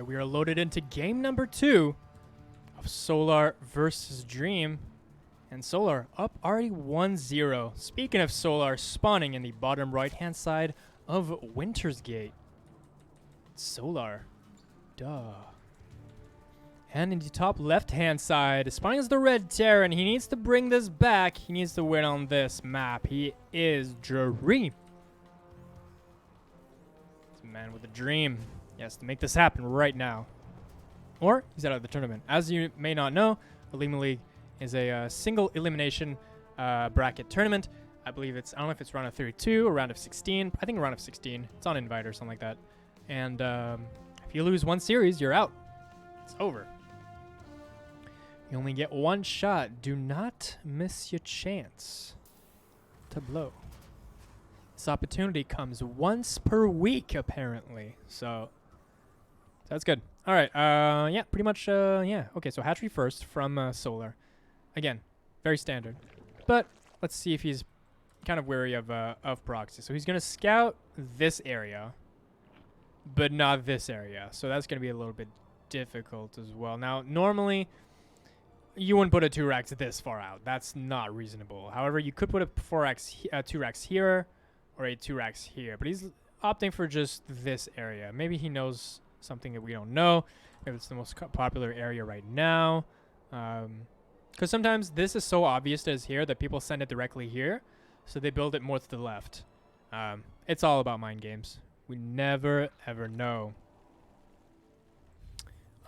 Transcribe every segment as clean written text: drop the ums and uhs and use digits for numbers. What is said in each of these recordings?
we are loaded into game number 2 of Solar versus Dream. And Solar up already 1-0. Speaking of Solar, spawning in the bottom right-hand side of Winter's Gate. Solar. Duh. And in the top left-hand side, spawning is the Red Terran. He needs to bring this back. He needs to win on this map. He is Dream. It's a man with a dream. He has to make this happen right now. Or he's out of the tournament. As you may not know, Olimoleague is a single elimination bracket tournament. I believe it's, I don't know if it's round of 32 or round of 16. I think round of 16. It's on invite or something like that. And if you lose one series, you're out. It's over. You only get one shot. Do not miss your chance to blow. This opportunity comes once per week, apparently. So that's good. All right. Yeah, pretty much. Yeah. Okay, so hatchery first from Solar. Again, very standard. But let's see if he's kind of wary of proxy. So he's going to scout this area, but not this area. So that's going to be a little bit difficult as well. Now, normally, you wouldn't put a 2-rax this far out. That's not reasonable. However, you could put a 2-rax here or a 2-rax here. But he's opting for just this area. Maybe he knows something that we don't know. Maybe it's the most popular area right now. Because sometimes this is so obvious as here that people send it directly here. So they build it more to the left. It's all about mind games. We never, ever know.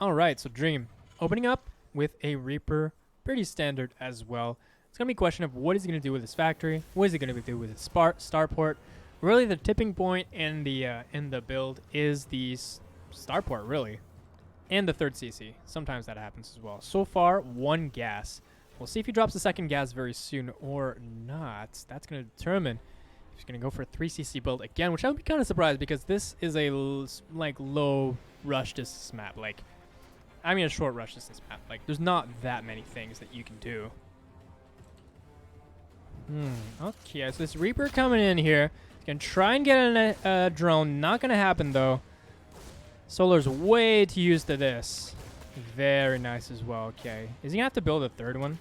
All right, so Dream opening up with a Reaper, pretty standard as well. It's going to be a question of what is he going to do with his factory? What is he going to do with his starport? Really, the tipping point in the build is the starport, really, and the third CC. Sometimes that happens as well. So far, 1 gas. We'll see if he drops the second gas very soon or not. That's going to determine if he's going to go for a 3 CC build again, which I would be kind of surprised because this is a low rush distance map. I mean a short rush distance map. There's not that many things that you can do. Okay, so this Reaper coming in here. He's going to try and get a drone. Not going to happen, though. Solar's way too used to this. Very nice as well. Okay. Is he going to have to build a third one?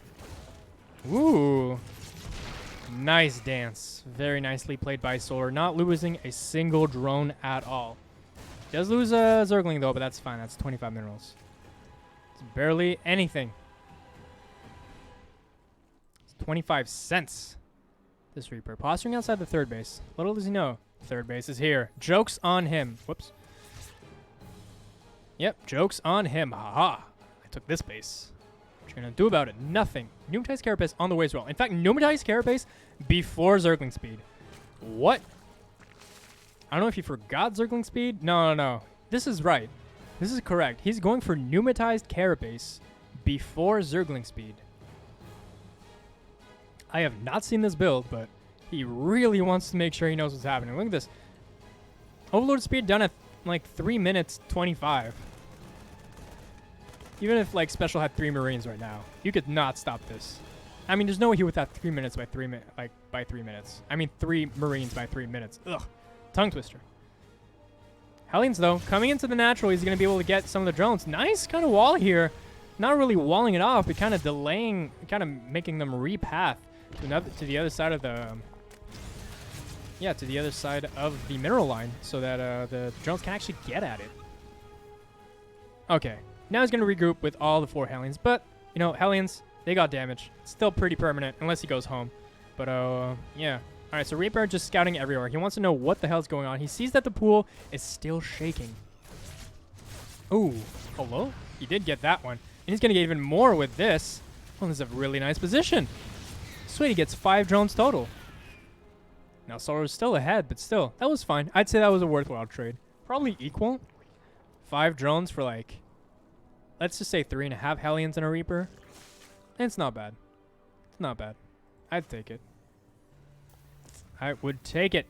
Ooh. Nice dance. Very nicely played by Solar. Not losing a single drone at all. He does lose a Zergling, though, but that's fine. That's 25 minerals. It's barely anything. It's 25 cents. This Reaper. Posturing outside the third base. Little does he know. Third base is here. Joke's on him. Whoops. Yep, joke's on him. Haha. I took this base. What you gonna do about it? Nothing. Pneumatized Carapace on the way as well. In fact, Pneumatized Carapace before Zergling speed. What? I don't know if he forgot Zergling speed. No. This is right. This is correct. He's going for Pneumatized Carapace before Zergling speed. I have not seen this build, but he really wants to make sure he knows what's happening. Look at this. Overload speed done at 3 minutes 25. Even if Special had 3 Marines right now, you could not stop this. I mean, there's no way he would have 3 minutes by 3 minutes. By 3 minutes. I mean, 3 Marines by 3 minutes. Ugh, tongue twister. Hellions though, coming into the natural, he's gonna be able to get some of the drones. Nice kind of wall here. Not really walling it off, but kind of delaying, kind of making them repath to the other side of the. Yeah, to the other side of the mineral line so that the drones can actually get at it. Okay, now he's going to regroup with all the 4 Hellions. But, you know, Hellions, they got damage. It's still pretty permanent unless he goes home. But, yeah. All right, so Reaper just scouting everywhere. He wants to know what the hell's going on. He sees that the pool is still shaking. Ooh, hello? He did get that one. And he's going to get even more with this. Oh, this is a really nice position. Sweet, he gets 5 drones total. Now, Solar's still ahead, but still, that was fine. I'd say that was a worthwhile trade. Probably equal. 5 drones for let's just say 3.5 Hellions and a Reaper. It's not bad. It's not bad. I'd take it. I would take it.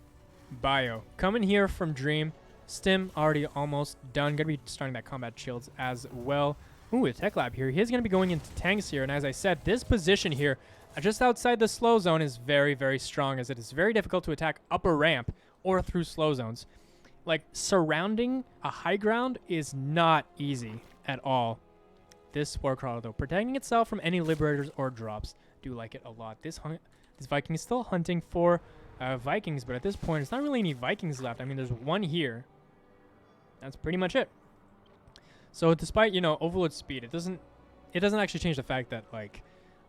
Bio. Coming here from Dream. Stim already almost done. Gonna be starting that combat shields as well. Ooh, a tech lab here. He's gonna be going into tanks here, and as I said, this position here just outside the slow zone is very, very strong, as it is very difficult to attack upper ramp or through slow zones. Like, surrounding a high ground is not easy at all. This Warcrawler, though, protecting itself from any Liberators or drops. Do like it a lot. This Viking is still hunting for Vikings, but at this point, there's not really any Vikings left. I mean, there's one here. That's pretty much it. So despite, you know, Overlord speed, it doesn't actually change the fact that, like,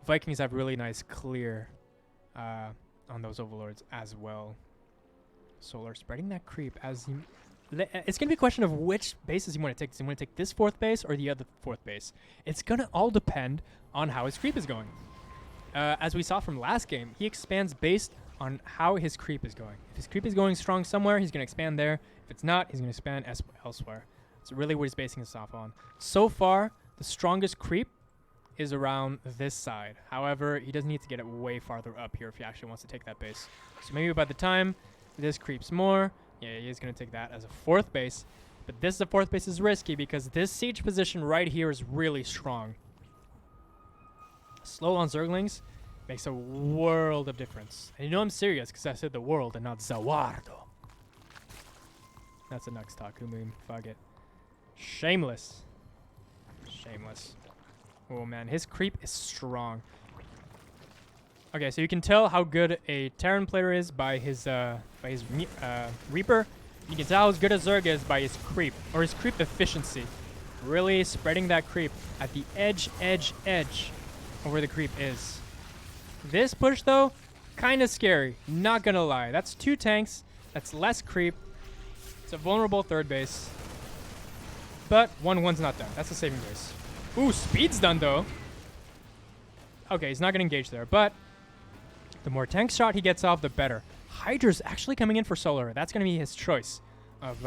Vikings have really nice clear on those Overlords as well. Solar spreading that creep as he... It's going to be a question of which bases you want to take. Does he want to take this 4th base or the other 4th base? It's going to all depend on how his creep is going. As we saw from last game, he expands based on how his creep is going. If his creep is going strong somewhere, he's going to expand there. If it's not, he's going to expand elsewhere. That's really what he's basing his off on. So far, the strongest creep is around this side. However, he doesn't need to get it way farther up here if he actually wants to take that base. So maybe by the time this creeps more, yeah, he is going to take that as a 4th base. But this, the 4th base, is risky because this siege position right here is really strong. Slow on Zerglings makes a world of difference. And you know I'm serious because I said the world and not Zawardo. That's a Nux Taku meme. Fuck it. Shameless. Shameless. Oh man, his creep is strong. Okay, so you can tell how good a Terran player is by his Reaper. You can tell how good a Zerg is by his creep, or his creep efficiency. Really spreading that creep at the edge of where the creep is. This push, though, kind of scary. Not gonna lie. That's 2 tanks. That's less creep. It's a vulnerable 3rd base. But 1-1's not done. That's a saving base. Ooh, speed's done, though. Okay, he's not gonna engage there, but the more tank shot he gets off, the better. Hydra's actually coming in for Solar. That's going to be his choice of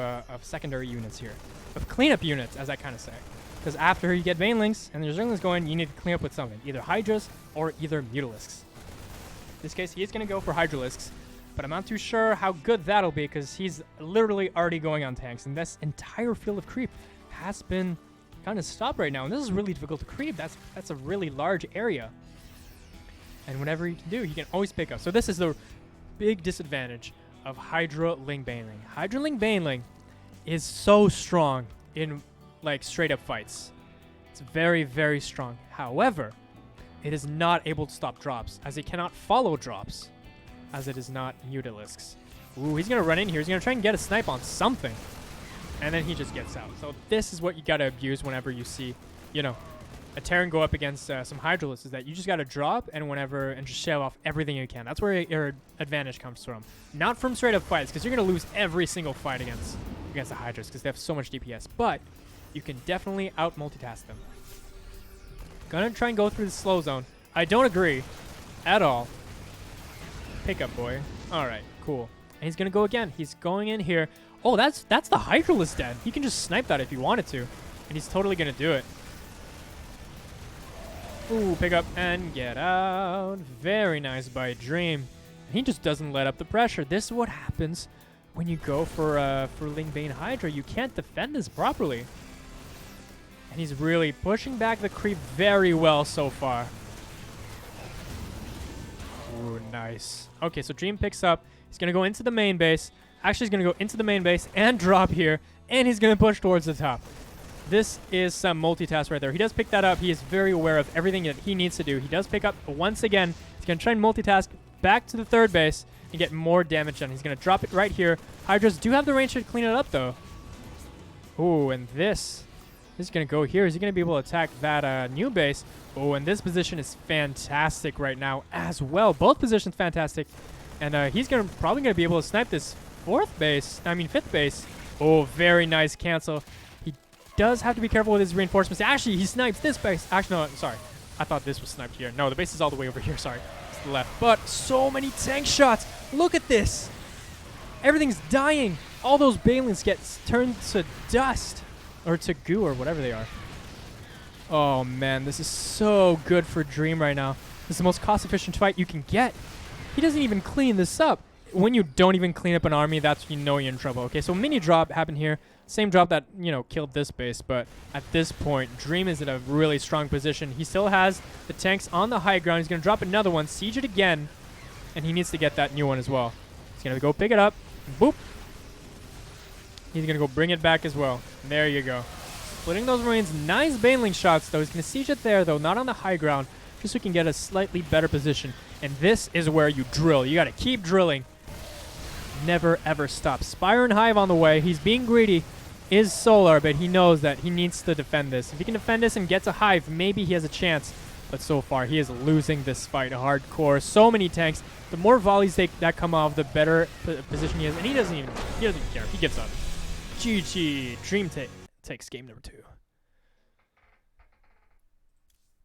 secondary units here. Of cleanup units, as I kind of say. Because after you get Banelings and there's Zerglings going, you need to clean up with something. Either Hydras or either Mutalisks. In this case, he is going to go for Hydralisks. But I'm not too sure how good that'll be because he's literally already going on tanks. And this entire field of creep has been kind of stopped right now. And this is really difficult to creep. That's a really large area. And whatever he can do, he can always pick up. So this is the big disadvantage of Hydra Ling Baneling. Hydra Ling Baneling is so strong in, like, straight up fights. It's very, very strong. However, it is not able to stop drops, as it cannot follow drops, as it is not Mutalisks. Ooh, he's going to run in here. He's going to try and get a snipe on something. And then he just gets out. So this is what you got to abuse whenever you see, you know, a Terran go up against some Hydralisks, is that you just got to drop and just shell off everything you can. That's where your advantage comes from. Not from straight up fights, because you're going to lose every single fight against the Hydras, because they have so much DPS. But you can definitely out multitask them. Gonna try and go through the slow zone. I don't agree at all. Pick up, boy. All right, cool. And he's going to go again. He's going in here. Oh, that's the Hydralisk dead. He can just snipe that if he wanted to. And he's totally going to do it. Ooh, pick up and get out. Very nice by Dream. He just doesn't let up the pressure. This is what happens when you go for Lingbane Hydra. You can't defend this properly. And he's really pushing back the creep very well so far. Ooh, nice. Okay, so Dream picks up. He's going to go into the main base. Actually, he's going to go into the main base and drop here. And he's going to push towards the top. This is some multitask right there. He does pick that up. He is very aware of everything that he needs to do. He does pick up once again. He's going to try and multitask back to the 3rd base and get more damage done. He's going to drop it right here. Hydras do have the range to clean it up, though. Ooh, and this is going to go here. Is he going to be able to attack that new base? Oh, and this position is fantastic right now as well. Both positions fantastic. And he's probably going to be able to snipe this 5th base. Oh, very nice cancel. Does have to be careful with his reinforcements. Actually, he snipes this base. Actually, no, sorry. I thought this was sniped here. No, the base is all the way over here. Sorry. It's the left. But so many tank shots. Look at this. Everything's dying. All those Banelings get turned to dust. Or to goo or whatever they are. Oh, man. This is so good for Dream right now. This is the most cost-efficient fight you can get. He doesn't even clean this up. When you don't even clean up an army, that's when you know you're in trouble. Okay, so mini drop happened here. Same drop that, you know, killed this base, but at this point, Dream is in a really strong position. He still has the tanks on the high ground. He's going to drop another one, siege it again, and he needs to get that new one as well. He's going to go pick it up. Boop. He's going to go bring it back as well. There you go. Splitting those Marines. Nice Baneling shots, though. He's going to siege it there, though. Not on the high ground. Just so he can get a slightly better position. And this is where you drill. You got to keep drilling. Never, ever stop. Spire and Hive on the way. He's being greedy. Is Solar, but he knows that he needs to defend this. If he can defend this and gets a Hive, maybe he has a chance. But so far, he is losing this fight hardcore. So many tanks. The more volleys that come off, the better position he is. And he doesn't even care. He gives up. GG. Dream takes game number 2.